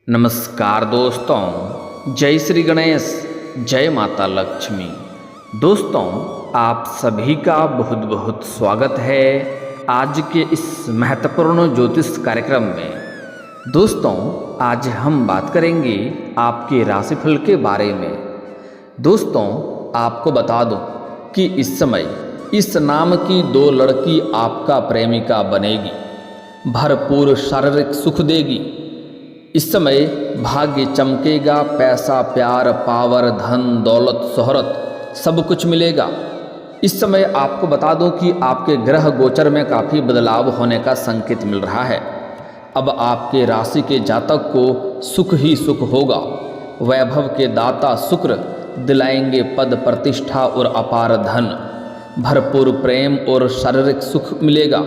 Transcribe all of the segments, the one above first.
नमस्कार दोस्तों, जय श्री गणेश, जय माता लक्ष्मी। दोस्तों, आप सभी का बहुत बहुत स्वागत है आज के इस महत्वपूर्ण ज्योतिष कार्यक्रम में। दोस्तों, आज हम बात करेंगे आपके राशिफल के बारे में। दोस्तों, आपको बता दूं कि इस समय इस नाम की दो लड़की आपका प्रेमिका बनेगी, भरपूर शारीरिक सुख देगी। इस समय भाग्य चमकेगा, पैसा, प्यार, पावर, धन, दौलत, शोहरत सब कुछ मिलेगा। इस समय आपको बता दूं कि आपके ग्रह गोचर में काफ़ी बदलाव होने का संकेत मिल रहा है। अब आपके राशि के जातक को सुख ही सुख होगा। वैभव के दाता शुक्र दिलाएंगे पद, प्रतिष्ठा और अपार धन। भरपूर प्रेम और शारीरिक सुख मिलेगा।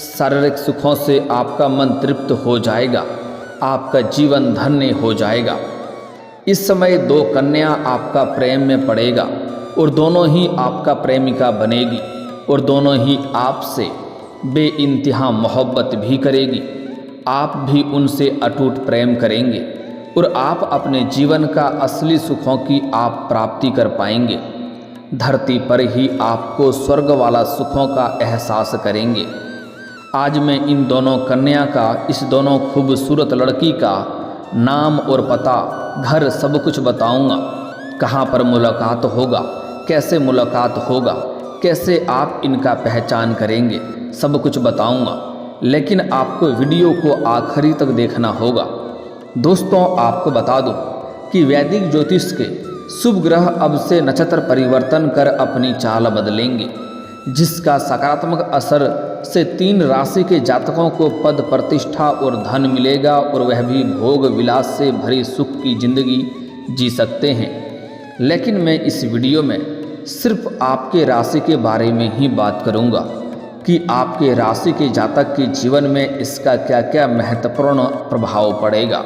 शारीरिक सुखों से आपका मन तृप्त हो जाएगा, आपका जीवन धन्य हो जाएगा। इस समय दो कन्या आपका प्रेम में पड़ेगा और दोनों ही आपका प्रेमिका बनेगी और दोनों ही आपसे बेइंतहा मोहब्बत भी करेगी। आप भी उनसे अटूट प्रेम करेंगे और आप अपने जीवन का असली सुखों की आप प्राप्ति कर पाएंगे। धरती पर ही आपको स्वर्ग वाला सुखों का एहसास करेंगे। आज मैं इन दोनों कन्या का, इस दोनों खूबसूरत लड़की का नाम और पता, घर सब कुछ बताऊंगा। कहाँ पर मुलाकात होगा, कैसे मुलाकात होगा, कैसे आप इनका पहचान करेंगे, सब कुछ बताऊंगा। लेकिन आपको वीडियो को आखिरी तक देखना होगा। दोस्तों, आपको बता दूं कि वैदिक ज्योतिष के शुभ ग्रह अब से नक्षत्र परिवर्तन कर अपनी चाल बदलेंगे, जिसका सकारात्मक असर से 3 राशि के जातकों को पद, प्रतिष्ठा और धन मिलेगा और वह भी भोग विलास से भरी सुख की जिंदगी जी सकते हैं। लेकिन मैं इस वीडियो में सिर्फ आपके राशि के बारे में ही बात करूंगा कि आपके राशि के जातक के जीवन में इसका क्या क्या महत्वपूर्ण प्रभाव पड़ेगा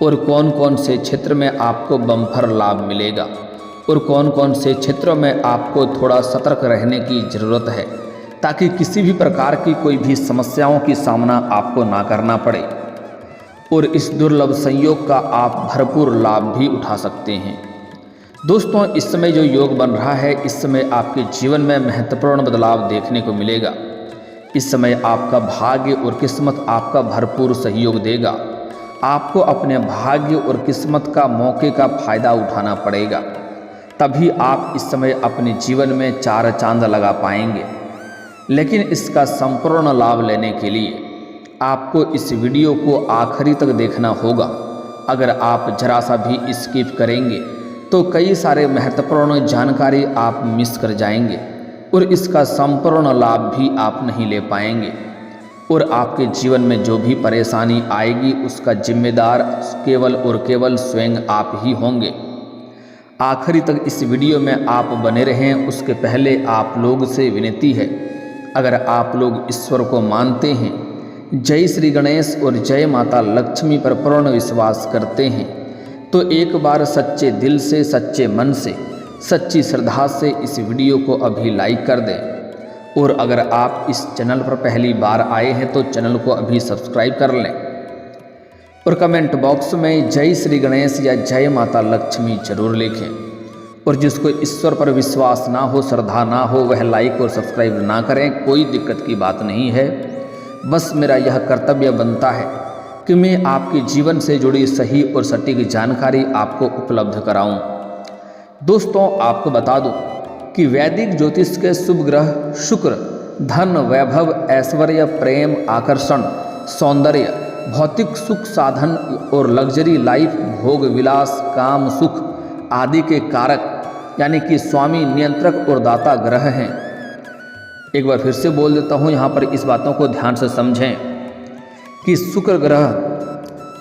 और कौन कौन से क्षेत्र में आपको बम्पर लाभ मिलेगा और कौन कौन से क्षेत्रों में आपको थोड़ा सतर्क रहने की ज़रूरत है, ताकि किसी भी प्रकार की कोई भी समस्याओं की सामना आपको ना करना पड़े और इस दुर्लभ संयोग का आप भरपूर लाभ भी उठा सकते हैं। दोस्तों, इस समय जो योग बन रहा है, इस समय आपके जीवन में महत्वपूर्ण बदलाव देखने को मिलेगा। इस समय आपका भाग्य और किस्मत आपका भरपूर सहयोग देगा। आपको अपने भाग्य और किस्मत का मौके का फायदा उठाना पड़ेगा, तभी आप इस समय अपने जीवन में 4 चांद लगा पाएंगे। लेकिन इसका संपूर्ण लाभ लेने के लिए आपको इस वीडियो को आखिरी तक देखना होगा। अगर आप जरा सा भी स्किप करेंगे तो कई सारे महत्वपूर्ण जानकारी आप मिस कर जाएंगे और इसका संपूर्ण लाभ भी आप नहीं ले पाएंगे और आपके जीवन में जो भी परेशानी आएगी उसका जिम्मेदार केवल और केवल स्वयं आप ही होंगे। आखिरी तक इस वीडियो में आप बने रहें। उसके पहले आप लोग से विनती है, अगर आप लोग ईश्वर को मानते हैं, जय श्री गणेश और जय माता लक्ष्मी पर पूर्ण विश्वास करते हैं, तो एक बार सच्चे दिल से, सच्चे मन से, सच्ची श्रद्धा से इस वीडियो को अभी लाइक कर दें। और अगर आप इस चैनल पर पहली बार आए हैं तो चैनल को अभी सब्सक्राइब कर लें और कमेंट बॉक्स में जय श्री गणेश या जय माता लक्ष्मी जरूर लिखें। और जिसको ईश्वर पर विश्वास ना हो, श्रद्धा ना हो, वह लाइक और सब्सक्राइब ना करें, कोई दिक्कत की बात नहीं है। बस मेरा यह कर्तव्य बनता है कि मैं आपके जीवन से जुड़ी सही और सटीक जानकारी आपको उपलब्ध कराऊं। दोस्तों, आपको बता दूं कि वैदिक ज्योतिष के शुभ ग्रह शुक्र धन, वैभव, ऐश्वर्य, प्रेम, आकर्षण, सौंदर्य, भौतिक सुख साधन और लग्जरी लाइफ, भोग विलास, काम सुख आदि के कारक यानी कि स्वामी, नियंत्रक और दाता ग्रह हैं। एक बार फिर से बोल देता हूँ, यहाँ पर इस बातों को ध्यान से समझें कि शुक्र ग्रह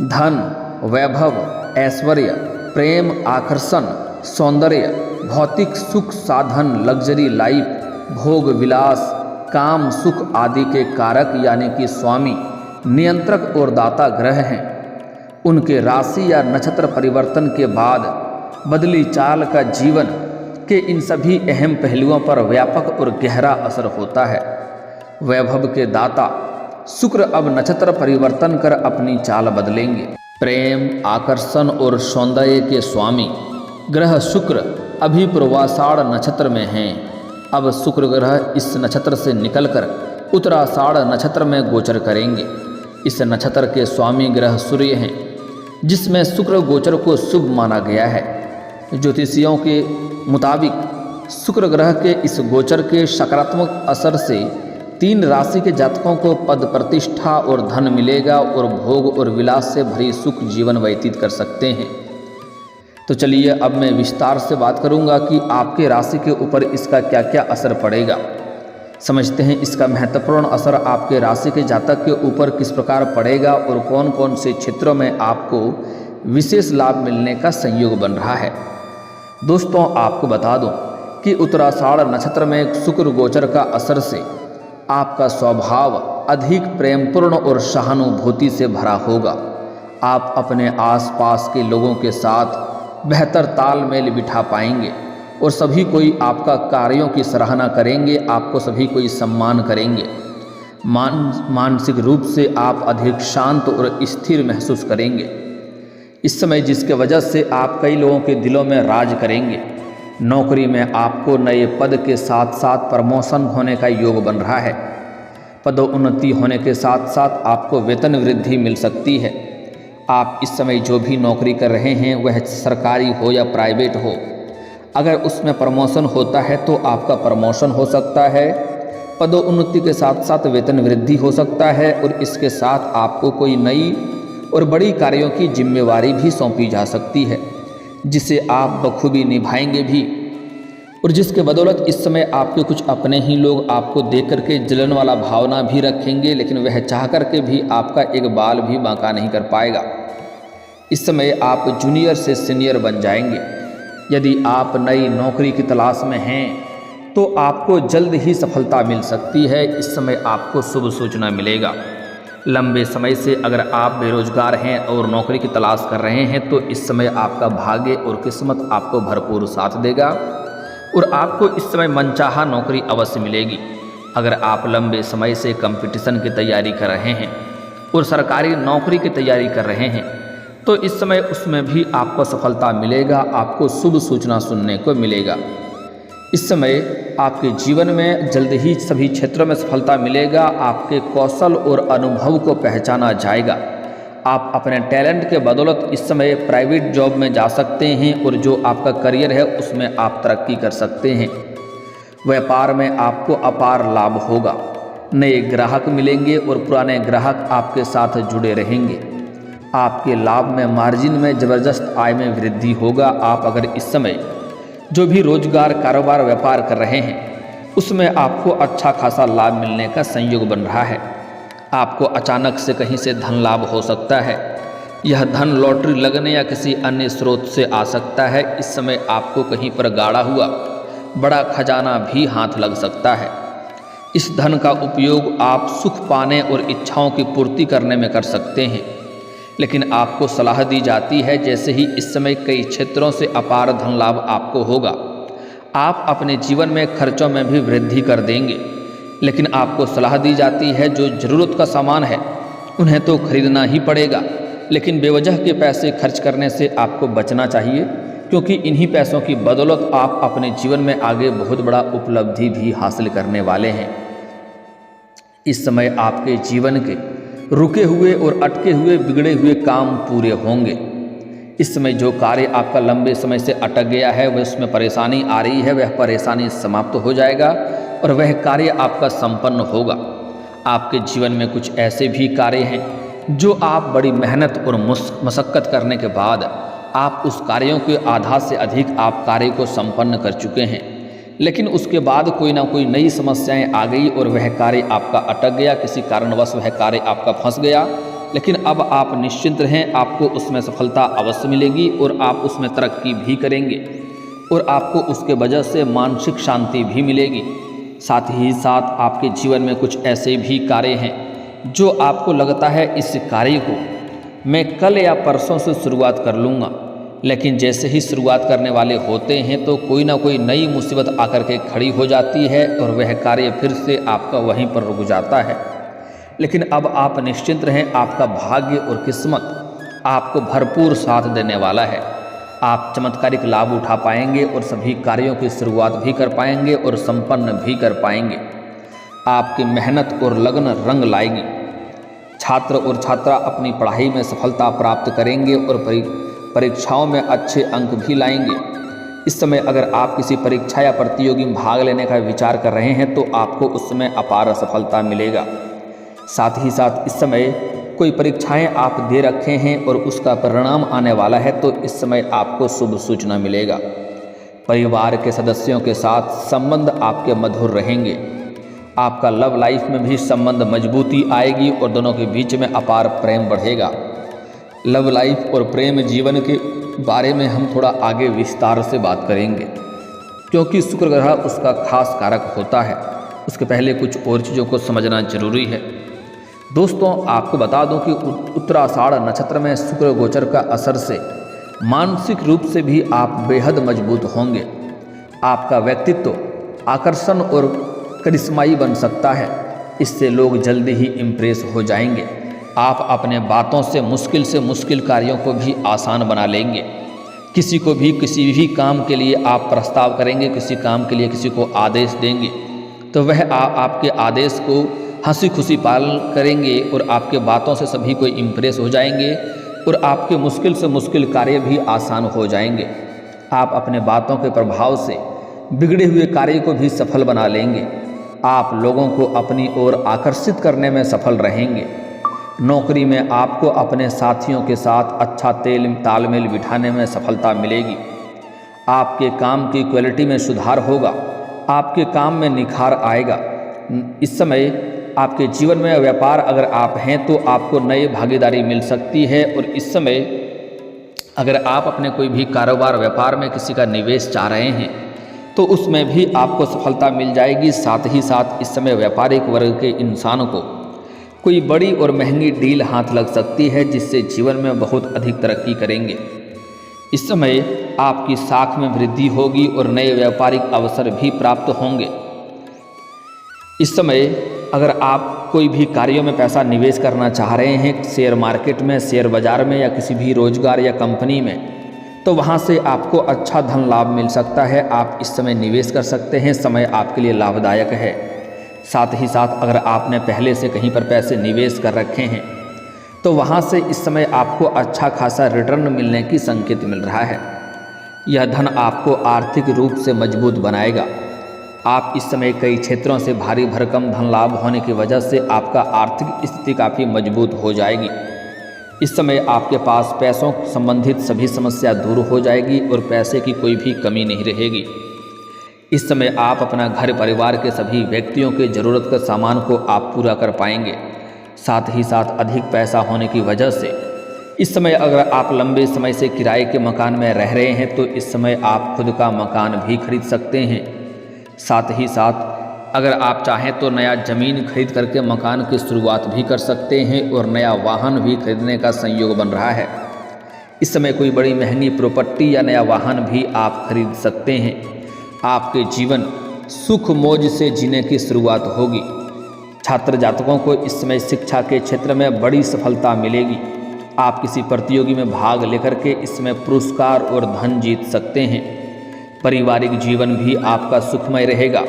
धन, वैभव, ऐश्वर्य, प्रेम, आकर्षण, सौंदर्य, भौतिक सुख साधन, लग्जरी लाइफ, भोग विलास, काम सुख आदि के कारक यानी कि स्वामी, नियंत्रक और दाता ग्रह हैं। उनके राशि या नक्षत्र परिवर्तन के बाद बदली चाल का जीवन के इन सभी अहम पहलुओं पर व्यापक और गहरा असर होता है। वैभव के दाता शुक्र अब नक्षत्र परिवर्तन कर अपनी चाल बदलेंगे। प्रेम, आकर्षण और सौंदर्य के स्वामी ग्रह शुक्र अभी पूर्वाषाढ़ नक्षत्र में हैं। अब शुक्र ग्रह इस नक्षत्र से निकलकर उत्तराषाढ़ नक्षत्र में गोचर करेंगे। इस नक्षत्र के स्वामी ग्रह सूर्य हैं, जिसमें शुक्र गोचर को शुभ माना गया है। ज्योतिषियों के मुताबिक शुक्र ग्रह के इस गोचर के सकारात्मक असर से 3 राशि के जातकों को पद प्रतिष्ठा और धन मिलेगा और भोग और विलास से भरी सुख जीवन व्यतीत कर सकते हैं। तो चलिए अब मैं विस्तार से बात करूंगा कि आपके राशि के ऊपर इसका क्या क्या असर पड़ेगा। समझते हैं इसका महत्वपूर्ण असर आपके राशि के जातक के ऊपर किस प्रकार पड़ेगा और कौन कौन से क्षेत्रों में आपको विशेष लाभ मिलने का संयोग बन रहा है। दोस्तों, आपको बता दूं कि उत्तराषाढ़ नक्षत्र में शुक्र गोचर का असर से आपका स्वभाव अधिक प्रेमपूर्ण और सहानुभूति से भरा होगा। आप अपने आसपास के लोगों के साथ बेहतर तालमेल बिठा पाएंगे और सभी कोई आपका कार्यों की सराहना करेंगे, आपको सभी कोई सम्मान करेंगे। मानसिक रूप से आप अधिक शांत और स्थिर महसूस करेंगे इस समय, जिसके वजह से आप कई लोगों के दिलों में राज करेंगे। नौकरी में आपको नए पद के साथ साथ प्रमोशन होने का योग बन रहा है। पदोन्नति होने के साथ साथ आपको वेतन वृद्धि मिल सकती है। आप इस समय जो भी नौकरी कर रहे हैं वह सरकारी हो या प्राइवेट हो, अगर उसमें प्रमोशन होता है तो आपका प्रमोशन हो सकता है, पदोन्नति के साथ साथ वेतन वृद्धि हो सकता है और इसके साथ आपको कोई नई और बड़ी कार्यों की जिम्मेवारी भी सौंपी जा सकती है, जिसे आप बखूबी निभाएंगे भी और जिसके बदौलत इस समय आपके कुछ अपने ही लोग आपको देख करके जलन वाला भावना भी रखेंगे, लेकिन वह चाह करके भी आपका एक बाल भी बांका नहीं कर पाएगा। इस समय आप जूनियर से सीनियर बन जाएंगे। यदि आप नई नौकरी की तलाश में हैं तो आपको जल्द ही सफलता मिल सकती है। इस समय आपको शुभ सूचना मिलेगा। लंबे समय से अगर आप बेरोजगार हैं और नौकरी की तलाश कर रहे हैं तो इस समय आपका भाग्य और किस्मत आपको भरपूर साथ देगा और आपको इस समय मनचाहा नौकरी अवश्य मिलेगी। अगर आप लंबे समय से कंपटीशन की तैयारी कर रहे हैं और सरकारी नौकरी की तैयारी कर रहे हैं तो इस समय उसमें भी आपको सफलता मिलेगा, आपको शुभ सूचना सुनने को मिलेगा। इस समय आपके जीवन में जल्द ही सभी क्षेत्रों में सफलता मिलेगा। आपके कौशल और अनुभव को पहचाना जाएगा। आप अपने टैलेंट के बदौलत इस समय प्राइवेट जॉब में जा सकते हैं और जो आपका करियर है उसमें आप तरक्की कर सकते हैं। व्यापार में आपको अपार लाभ होगा। नए ग्राहक मिलेंगे और पुराने ग्राहक आपके साथ जुड़े रहेंगे। आपके लाभ में मार्जिन में ज़बरदस्त आय में वृद्धि होगा। आप अगर इस समय जो भी रोजगार, कारोबार, व्यापार कर रहे हैं उसमें आपको अच्छा खासा लाभ मिलने का संयोग बन रहा है। आपको अचानक से कहीं से धन लाभ हो सकता है। यह धन लॉटरी लगने या किसी अन्य स्रोत से आ सकता है। इस समय आपको कहीं पर गाड़ा हुआ बड़ा खजाना भी हाथ लग सकता है। इस धन का उपयोग आप सुख पाने और इच्छाओं की पूर्ति करने में कर सकते हैं, लेकिन आपको सलाह दी जाती है जैसे ही इस समय कई क्षेत्रों से अपार धन लाभ आपको होगा, आप अपने जीवन में खर्चों में भी वृद्धि कर देंगे। लेकिन आपको सलाह दी जाती है जो ज़रूरत का सामान है उन्हें तो खरीदना ही पड़ेगा, लेकिन बेवजह के पैसे खर्च करने से आपको बचना चाहिए, क्योंकि इन्हीं पैसों की बदौलत आप अपने जीवन में आगे बहुत बड़ा उपलब्धि भी हासिल करने वाले हैं। इस समय आपके जीवन के रुके हुए और अटके हुए, बिगड़े हुए काम पूरे होंगे। इस समय जो कार्य आपका लंबे समय से अटक गया है, वह उसमें परेशानी आ रही है, वह परेशानी समाप्त हो जाएगा और वह कार्य आपका संपन्न होगा। आपके जीवन में कुछ ऐसे भी कार्य हैं जो आप बड़ी मेहनत और मशक्क़त करने के बाद आप उस कार्यों के आधा से अधिक आप कार्य को संपन्न कर चुके हैं, लेकिन उसके बाद कोई ना कोई नई समस्याएं आ गई और वह कार्य आपका अटक गया, किसी कारणवश वह कार्य आपका फंस गया। लेकिन अब आप निश्चिंत रहें, आपको उसमें सफलता अवश्य मिलेगी और आप उसमें तरक्की भी करेंगे और आपको उसके वजह से मानसिक शांति भी मिलेगी। साथ ही साथ आपके जीवन में कुछ ऐसे भी कार्य हैं जो आपको लगता है इस कार्य को मैं कल या परसों से शुरुआत कर लूँगा, लेकिन जैसे ही शुरुआत करने वाले होते हैं तो कोई ना कोई नई मुसीबत आकर के खड़ी हो जाती है और वह कार्य फिर से आपका वहीं पर रुक जाता है। लेकिन अब आप निश्चिंत रहें, आपका भाग्य और किस्मत आपको भरपूर साथ देने वाला है। आप चमत्कारिक लाभ उठा पाएंगे और सभी कार्यों की शुरुआत भी कर पाएंगे और संपन्न भी कर पाएंगे। आपकी मेहनत और लगन रंग लाएगी। छात्र और छात्रा अपनी पढ़ाई में सफलता प्राप्त करेंगे और परीक्षाओं में अच्छे अंक भी लाएंगे। इस समय अगर आप किसी परीक्षा या प्रतियोगी में भाग लेने का विचार कर रहे हैं तो आपको उस समय अपार सफलता मिलेगा। साथ ही साथ इस समय कोई परीक्षाएं आप दे रखे हैं और उसका परिणाम आने वाला है तो इस समय आपको शुभ सूचना मिलेगा। परिवार के सदस्यों के साथ संबंध आपके मधुर रहेंगे। आपका लव लाइफ में भी संबंध मजबूती आएगी और दोनों के बीच में अपार प्रेम बढ़ेगा। लव लाइफ और प्रेम जीवन के बारे में हम थोड़ा आगे विस्तार से बात करेंगे, क्योंकि शुक्र ग्रह उसका खास कारक होता है। उसके पहले कुछ और चीज़ों को समझना जरूरी है। दोस्तों, आपको बता दूं कि उत्तराषाढ़ नक्षत्र में शुक्र गोचर का असर से मानसिक रूप से भी आप बेहद मजबूत होंगे। आपका व्यक्तित्व आकर्षण और करिश्माई बन सकता है। इससे लोग जल्दी ही इम्प्रेस हो जाएंगे। आप अपने बातों से मुश्किल कार्यों को भी आसान बना लेंगे। किसी को भी किसी भी काम के लिए आप प्रस्ताव करेंगे, किसी काम के लिए किसी को आदेश देंगे तो वह आपके आदेश को हंसी खुशी पालन करेंगे और आपके बातों से सभी को इम्प्रेस हो जाएंगे और आपके मुश्किल से मुश्किल कार्य भी आसान हो जाएंगे। आप अपने बातों के प्रभाव से बिगड़े हुए कार्य को भी सफल बना लेंगे। आप लोगों को अपनी ओर आकर्षित करने में सफल रहेंगे। नौकरी में आपको अपने साथियों के साथ अच्छा तालमेल बिठाने में सफलता मिलेगी। आपके काम की क्वालिटी में सुधार होगा। आपके काम में निखार आएगा। इस समय आपके जीवन में व्यापार अगर आप हैं तो आपको नई भागीदारी मिल सकती है और इस समय अगर आप अपने कोई भी कारोबार व्यापार में किसी का निवेश चाह रहे हैं तो उसमें भी आपको सफलता मिल जाएगी। साथ ही साथ इस समय व्यापारिक वर्ग के इंसान को कोई बड़ी और महंगी डील हाथ लग सकती है जिससे जीवन में बहुत अधिक तरक्की करेंगे। इस समय आपकी साख में वृद्धि होगी और नए व्यापारिक अवसर भी प्राप्त होंगे। इस समय अगर आप कोई भी कार्यों में पैसा निवेश करना चाह रहे हैं, शेयर मार्केट में, शेयर बाजार में या किसी भी रोजगार या कंपनी में, तो वहां से आपको अच्छा धन लाभ मिल सकता है। आप इस समय निवेश कर सकते हैं। समय आपके लिए लाभदायक है। साथ ही साथ अगर आपने पहले से कहीं पर पैसे निवेश कर रखे हैं तो वहां से इस समय आपको अच्छा खासा रिटर्न मिलने की संकेत मिल रहा है। यह धन आपको आर्थिक रूप से मजबूत बनाएगा। आप इस समय कई क्षेत्रों से भारी भरकम धन लाभ होने की वजह से आपका आर्थिक स्थिति काफ़ी मजबूत हो जाएगी। इस समय आपके पास पैसों संबंधित सभी समस्या दूर हो जाएगी और पैसे की कोई भी कमी नहीं रहेगी। इस समय आप अपना घर परिवार के सभी व्यक्तियों के ज़रूरत के सामान को आप पूरा कर पाएंगे। साथ ही साथ अधिक पैसा होने की वजह से इस समय अगर आप लंबे समय से किराए के मकान में रह रहे हैं तो इस समय आप खुद का मकान भी खरीद सकते हैं। साथ ही साथ अगर आप चाहें तो नया ज़मीन खरीद करके मकान की शुरुआत भी कर सकते हैं और नया वाहन भी खरीदने का संयोग बन रहा है। इस समय कोई बड़ी महंगी प्रॉपर्टी या नया वाहन भी आप खरीद सकते हैं। आपके जीवन सुख मौज से जीने की शुरुआत होगी। छात्र जातकों को इस समय शिक्षा के क्षेत्र में बड़ी सफलता मिलेगी। आप किसी प्रतियोगी में भाग लेकर के इसमें पुरस्कार और धन जीत सकते हैं। पारिवारिक जीवन भी आपका सुखमय रहेगा।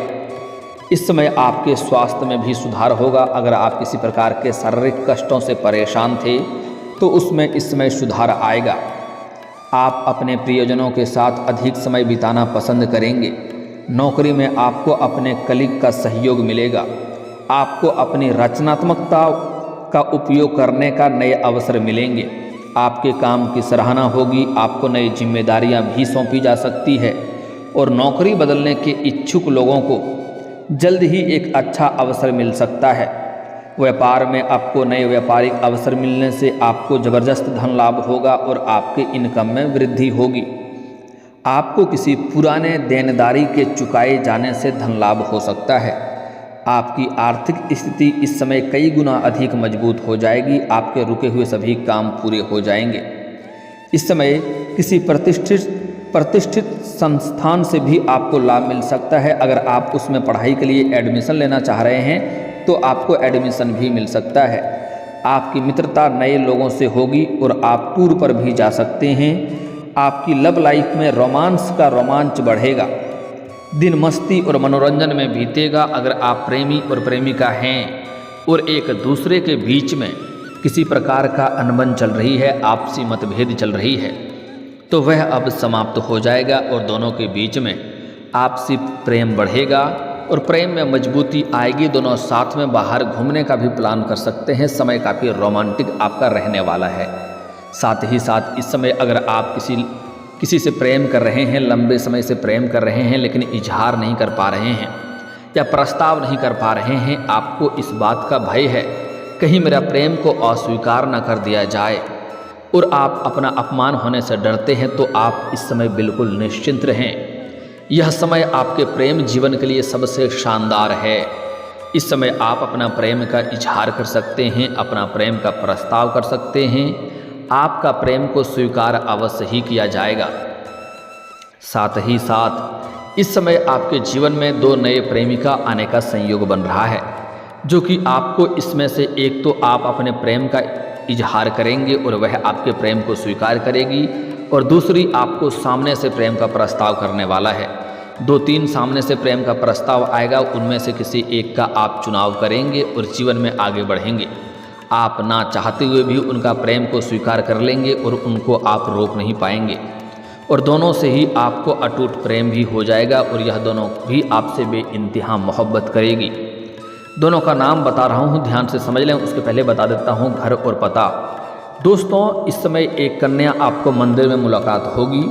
इस समय आपके स्वास्थ्य में भी सुधार होगा। अगर आप किसी प्रकार के शारीरिक कष्टों से परेशान थे तो उसमें इस समय सुधार आएगा। आप अपने प्रियजनों के साथ अधिक समय बिताना पसंद करेंगे। नौकरी में आपको अपने कलीग का सहयोग मिलेगा। आपको अपनी रचनात्मकता का उपयोग करने का नए अवसर मिलेंगे। आपके काम की सराहना होगी। आपको नई जिम्मेदारियां भी सौंपी जा सकती है और नौकरी बदलने के इच्छुक लोगों को जल्द ही एक अच्छा अवसर मिल सकता है। व्यापार में आपको नए व्यापारिक अवसर मिलने से आपको ज़बरदस्त धन लाभ होगा और आपके इनकम में वृद्धि होगी। आपको किसी पुराने देनदारी के चुकाए जाने से धन लाभ हो सकता है। आपकी आर्थिक स्थिति इस समय कई गुना अधिक मजबूत हो जाएगी। आपके रुके हुए सभी काम पूरे हो जाएंगे। इस समय किसी प्रतिष्ठित संस्थान से भी आपको लाभ मिल सकता है। अगर आप उसमें पढ़ाई के लिए एडमिशन लेना चाह रहे हैं तो आपको एडमिशन भी मिल सकता है। आपकी मित्रता नए लोगों से होगी और आप टूर पर भी जा सकते हैं। आपकी लव लाइफ में रोमांस का रोमांच बढ़ेगा। दिन मस्ती और मनोरंजन में बीतेगा। अगर आप प्रेमी और प्रेमिका हैं और एक दूसरे के बीच में किसी प्रकार का अनबन चल रही है, आपसी मतभेद चल रही है, तो वह अब समाप्त हो जाएगा और दोनों के बीच में आपसी प्रेम बढ़ेगा और प्रेम में मजबूती आएगी। दोनों साथ में बाहर घूमने का भी प्लान कर सकते हैं। समय काफ़ी रोमांटिक आपका रहने वाला है। साथ ही साथ इस समय अगर आप किसी से प्रेम कर रहे हैं, लंबे समय से प्रेम कर रहे हैं लेकिन इजहार नहीं कर पा रहे हैं या प्रस्ताव नहीं कर पा रहे हैं, आपको इस बात का भय है कहीं मेरा प्रेम को अस्वीकार न कर दिया जाए और आप अपना अपमान होने से डरते हैं, तो आप इस समय बिल्कुल निश्चिंत रहें। यह समय आपके प्रेम जीवन के लिए सबसे शानदार है। इस समय आप अपना प्रेम का इजहार कर सकते हैं, अपना प्रेम का प्रस्ताव कर सकते हैं। आपका प्रेम को स्वीकार अवश्य ही किया जाएगा। साथ ही साथ इस समय आपके जीवन में 2 नए प्रेमिका आने का संयोग बन रहा है, जो कि आपको इसमें से एक तो आप अपने प्रेम का इजहार करेंगे और वह आपके प्रेम को स्वीकार करेगी, और दूसरी आपको सामने से प्रेम का प्रस्ताव करने वाला है। 2-3 सामने से प्रेम का प्रस्ताव आएगा, उनमें से किसी एक का आप चुनाव करेंगे और जीवन में आगे बढ़ेंगे। आप ना चाहते हुए भी उनका प्रेम को स्वीकार कर लेंगे और उनको आप रोक नहीं पाएंगे, और दोनों से ही आपको अटूट प्रेम भी हो जाएगा और यह दोनों भी आपसे बेइंतहा मोहब्बत करेगी। दोनों का नाम बता रहा हूँ, ध्यान से समझ लें। उसके पहले बता देता हूँ घर और पता। दोस्तों, इस समय एक कन्या आपको मंदिर में मुलाकात होगी।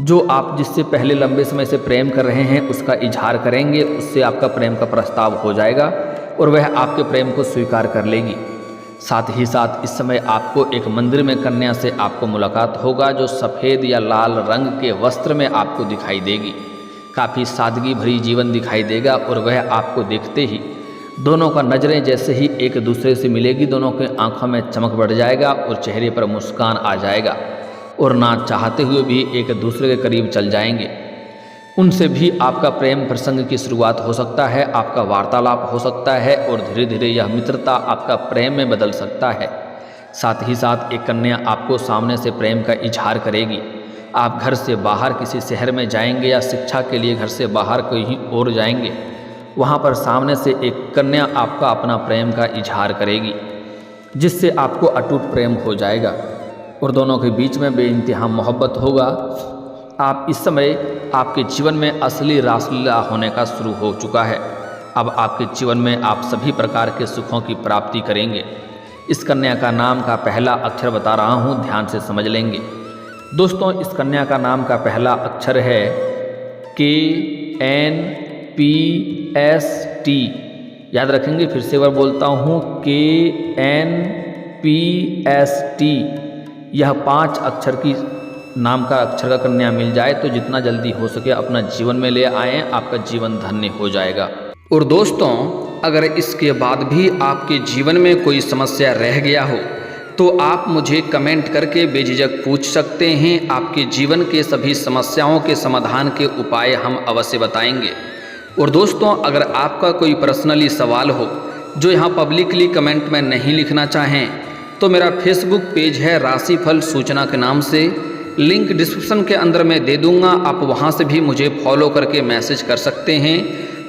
जो आप जिससे पहले लंबे समय से प्रेम कर रहे हैं उसका इजहार करेंगे, उससे आपका प्रेम का प्रस्ताव हो जाएगा और वह आपके प्रेम को स्वीकार कर लेगी। साथ ही साथ इस समय आपको एक मंदिर में कन्या से आपको मुलाकात होगा, जो सफ़ेद या लाल रंग के वस्त्र में आपको दिखाई देगी। काफ़ी सादगी भरी जीवन दिखाई देगा और वह आपको देखते ही दोनों का नज़रें जैसे ही एक दूसरे से मिलेगी, दोनों के आंखों में चमक बढ़ जाएगा और चेहरे पर मुस्कान आ जाएगा और ना चाहते हुए भी एक दूसरे के करीब चल जाएंगे। उनसे भी आपका प्रेम प्रसंग की शुरुआत हो सकता है, आपका वार्तालाप हो सकता है और धीरे धीरे यह मित्रता आपका प्रेम में बदल सकता है। साथ ही साथ एक कन्या आपको सामने से प्रेम का इजहार करेगी। आप घर से बाहर किसी शहर में जाएंगे या शिक्षा के लिए घर से बाहर कहीं और जाएंगे, वहाँ पर सामने से एक कन्या आपका अपना प्रेम का इजहार करेगी, जिससे आपको अटूट प्रेम हो जाएगा और दोनों के बीच में बेइंतहा मोहब्बत होगा। आप इस समय आपके जीवन में असली रासलीला होने का शुरू हो चुका है। अब आपके जीवन में आप सभी प्रकार के सुखों की प्राप्ति करेंगे। इस कन्या का नाम का पहला अक्षर बता रहा हूँ, ध्यान से समझ लेंगे। दोस्तों, इस कन्या का नाम का पहला अक्षर है KNPST। याद रखेंगे, फिर से बार बोलता हूँ, KNPST। यह 5 अक्षर की नाम का अक्षर का कन्या मिल जाए तो जितना जल्दी हो सके अपना जीवन में ले आएँ, आपका जीवन धन्य हो जाएगा। और दोस्तों, अगर इसके बाद भी आपके जीवन में कोई समस्या रह गया हो तो आप मुझे कमेंट करके बेझिझक पूछ सकते हैं। आपके जीवन के सभी समस्याओं के समाधान के उपाय हम अवश्य बताएंगे। और दोस्तों, अगर आपका कोई पर्सनली सवाल हो जो यहाँ पब्लिकली कमेंट में नहीं लिखना चाहें, तो मेरा फेसबुक पेज है राशिफल सूचना के नाम से, लिंक डिस्क्रिप्शन के अंदर मैं दे दूंगा। आप वहां से भी मुझे फॉलो करके मैसेज कर सकते हैं।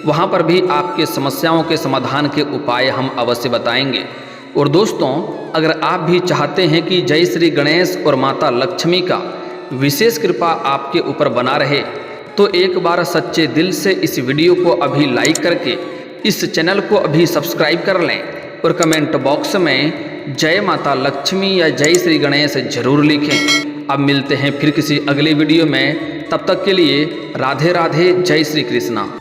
वहां पर भी आपके समस्याओं के समाधान के उपाय हम अवश्य बताएंगे। और दोस्तों, अगर आप भी चाहते हैं कि जय श्री गणेश और माता लक्ष्मी का विशेष कृपा आपके ऊपर बना रहे, तो एक बार सच्चे दिल से इस वीडियो को अभी लाइक करके इस चैनल को अभी सब्सक्राइब कर लें और कमेंट बॉक्स में जय माता लक्ष्मी या जय श्री गणेश जरूर लिखें। अब मिलते हैं फिर किसी अगले वीडियो में, तब तक के लिए राधे राधे, जय श्री कृष्णा।